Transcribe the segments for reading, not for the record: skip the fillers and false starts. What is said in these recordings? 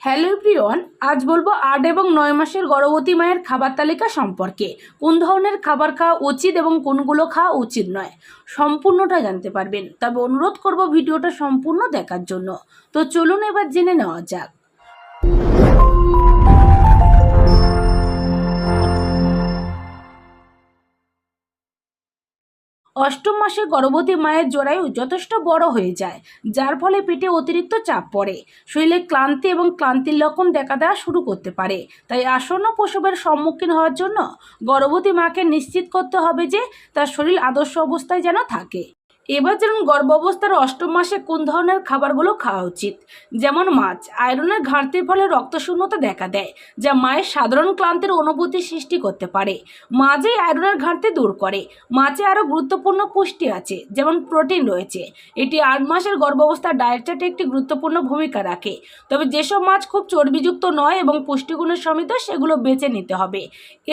Hello everyone, আজ বলবো 8 এবং 9 মাসের গর্ভবতী মায়ের খাবার তালিকা সম্পর্কে। কোন ধরনের খাবার খাওয়া উচিত এবং কোনগুলো খাওয়া উচিত নয়, সম্পূর্ণটা জানতে পারবেন। তবে অনুরোধ করব ভিডিওটা সম্পূর্ণ দেখার জন্য। তো চলুন এবার জেনে নেওয়া যাক। অষ্টম মাসে গর্ভবতী মায়ের জরায়ু যথেষ্ট বড় হয়ে যায়, যার ফলে পেটে অতিরিক্ত চাপ পড়ে, শরীরে ক্লান্তি এবং ক্লান্তির লক্ষণ দেখা দেওয়া শুরু করতে পারে। তাই আসন্ন প্রসবের সম্মুখীন হওয়ার জন্য গর্ভবতী মাকে নিশ্চিত করতে হবে যে তার শরীর আদর্শ অবস্থায় যেন থাকে। এবার যেমন গর্ভাবস্থার অষ্টম মাসে কোন ধরনের খাবারগুলো খাওয়া উচিত, যেমন মাছ। আয়রনের ঘাটতির ফলে রক্তশূন্যতা দেখা দেয়, যা মায়ের সাধারণ ক্লান্তির অনুভূতি সৃষ্টি করতে পারে। মাছই আয়রনের ঘাটতি দূর করে। মাছে আরও গুরুত্বপূর্ণ পুষ্টি আছে, যেমন প্রোটিন রয়েছে। এটি 8 মাসের গর্ভাবস্থার ডায়েট চার্টে একটি গুরুত্বপূর্ণ ভূমিকা রাখে। তবে যেসব মাছ খুব চর্বিযুক্ত নয় এবং পুষ্টিগুণের সমৃদ্ধ, সেগুলো বেছে নিতে হবে।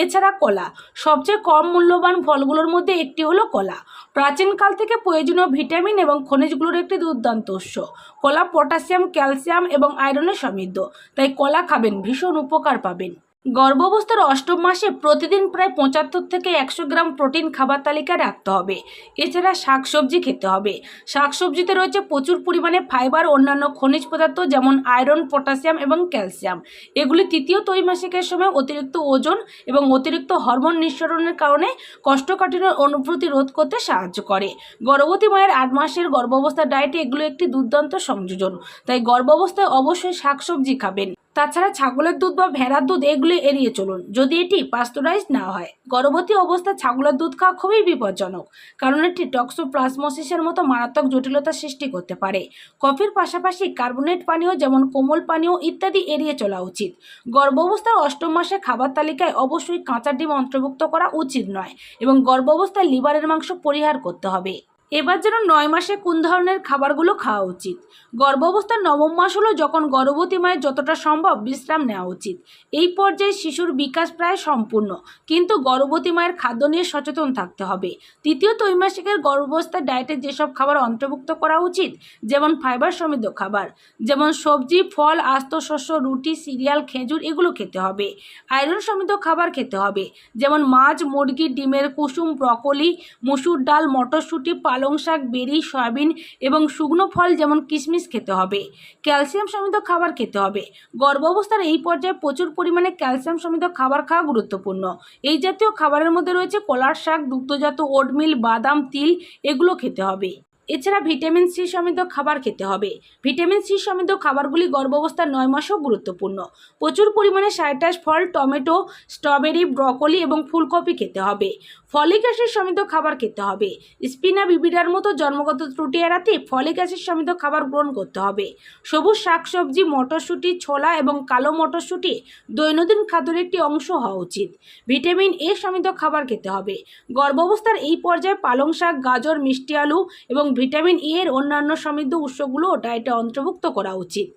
এছাড়া কলা, সবচেয়ে কম মূল্যবান ফলগুলোর মধ্যে একটি হলো কলা। প্রাচীনকাল থেকে প্রয়োজনীয় ভিটামিন এবং খনিজগুলোর একটি দুর্দান্ত উৎস। কলা পটাশিয়াম, ক্যালসিয়াম এবং আয়রনে সমৃদ্ধ, তাই কলা খাবেন, ভীষণ উপকার পাবেন। গর্ভাবস্থার অষ্টম মাসে প্রতিদিন প্রায় 75 থেকে 100 গ্রাম প্রোটিন খাবার তালিকায় রাখতে হবে। এছাড়া শাকসবজি খেতে হবে। শাকসবজিতে রয়েছে প্রচুর পরিমাণে ফাইবার, অন্যান্য খনিজ পদার্থ যেমন আয়রন, পটাশিয়াম এবং ক্যালসিয়াম। এগুলি তৃতীয় ত্রৈমাসিকের সময় অতিরিক্ত ওজন এবং অতিরিক্ত হরমোন নিঃসরণের কারণে কোষ্ঠকাঠিন্যের অনুভূতি রোধ করতে সাহায্য করে। গর্ভবতী মায়ের 8 মাসের গর্ভাবস্থার ডায়েটে এগুলো একটি দুর্দান্ত সংযোজন, তাই গর্ভাবস্থায় অবশ্যই শাকসবজি খাবেন। তাছাড়া ছাগলের দুধ বা ভেড়ার দুধ এগুলি এড়িয়ে চলুন, যদি এটি পাস্তুরাইজ না হয়। গর্ভবতী অবস্থায় ছাগলের দুধ খাওয়া খুবই বিপজ্জনক, কারণ এটি টক্সোপ্লাজমোসিসের মতো মারাত্মক জটিলতা সৃষ্টি করতে পারে। কফির পাশাপাশি কার্বনেট পানীয় যেমন কোমল পানীয় ইত্যাদি এড়িয়ে চলা উচিত। গর্ভাবস্থার অষ্টম মাসে খাবার তালিকায় অবশ্যই কাঁচা ডিম অন্তর্ভুক্ত করা উচিত নয় এবং গর্ভাবস্থায় লিভারের মাংস পরিহার করতে হবে। এবার যেন 9 মাসে কোন ধরনের খাবারগুলো খাওয়া উচিত। গর্ভাবস্থার নবম মাস হলো যখন গর্ভবতী মায়ের যতটা সম্ভব বিশ্রাম নেওয়া উচিত। এই পর্যায়ে শিশুর বিকাশ প্রায় সম্পূর্ণ, কিন্তু গর্ভবতী মায়ের খাদ্য নিয়ে সচেতন থাকতে হবে। তৃতীয় ত্রৈমাসিকের গর্ভাবস্থার ডায়েটে যেসব খাবার অন্তর্ভুক্ত করা উচিত, যেমন ফাইবার সমৃদ্ধ খাবার, যেমন সবজি, ফল, আস্ত শস্য, রুটি, সিরিয়াল, খেজুর এগুলো খেতে হবে। আয়রন সমৃদ্ধ খাবার খেতে হবে, যেমন মাছ, মুরগি, ডিমের কুসুম, ব্রকলি, মসুর ডাল, মটরশুঁটি, পালং শাক, বেরি, সয়াবিন এবং শুকনো ফল যেমন কিশমিশ খেতে হবে। ক্যালসিয়াম সমৃদ্ধ খাবার খেতে হবে। গর্ভাবস্থার এই পর্যায়ে প্রচুর পরিমাণে ক্যালসিয়াম সমৃদ্ধ খাবার খাওয়া গুরুত্বপূর্ণ। এই জাতীয় খাবারের মধ্যে রয়েছে কলার শাক, দুগ্ধজাত ওটমিল, বাদাম, তিল এগুলো খেতে হবে। এছাড়া ভিটামিন সি সমৃদ্ধ খাবার খেতে হবে। ভিটামিন সি সমৃদ্ধ খাবারগুলি গর্ভাবস্থার 9 মাসেও গুরুত্বপূর্ণ। প্রচুর পরিমাণে সাইট্রাস ফল, টমেটো, স্ট্রবেরি, ব্রকলি এবং ফুলকপি খেতে হবে। ফলিক অ্যাসিড সমৃদ্ধ খাবার খেতে হবে। স্পিনা বিবিডার মতো জন্মগত ত্রুটি এড়াতে ফলিক অ্যাসিড সমৃদ্ধ খাবার গ্রহণ করতে হবে। সবুজ শাকসবজি, মটরশুঁটি, ছোলা এবং কালো মটরশুঁটি দৈনন্দিন খাদ্যের একটি অংশ হওয়া উচিত। ভিটামিন এ সমৃদ্ধ খাবার খেতে হবে। গর্ভাবস্থার এই পর্যায়ে পালং শাক, গাজর, মিষ্টি আলু এবং ভিটামিন ই এর অন্যান্য সমৃদ্ধ উৎসগুলো ডায়েটে অন্তর্ভুক্ত করা উচিত।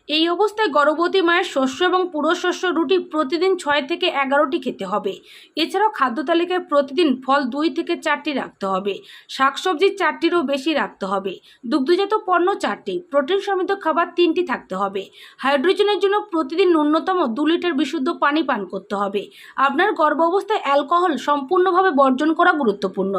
এই অবস্থায় গর্ভবতী মায়ের শস্য এবং পুরো শস্য রুটি প্রতিদিন 6 থেকে 11টি খেতে হবে। এছাড়াও খাদ্য তালিকায় প্রতিদিন ফল 2 থেকে 4টি রাখতে হবে। শাকসবজি 4টিরও বেশি রাখতে হবে। দুগ্ধজাত পণ্য 4টি। প্রোটিন সমৃদ্ধ খাবার 3টি থাকতে হবে। হাইড্রোজেনের জন্য প্রতিদিন ন্যূনতম 2 লিটার বিশুদ্ধ পানি পান করতে হবে। আপনার গর্ভাবস্থায় অ্যালকোহল সম্পূর্ণভাবে বর্জন করা গুরুত্বপূর্ণ।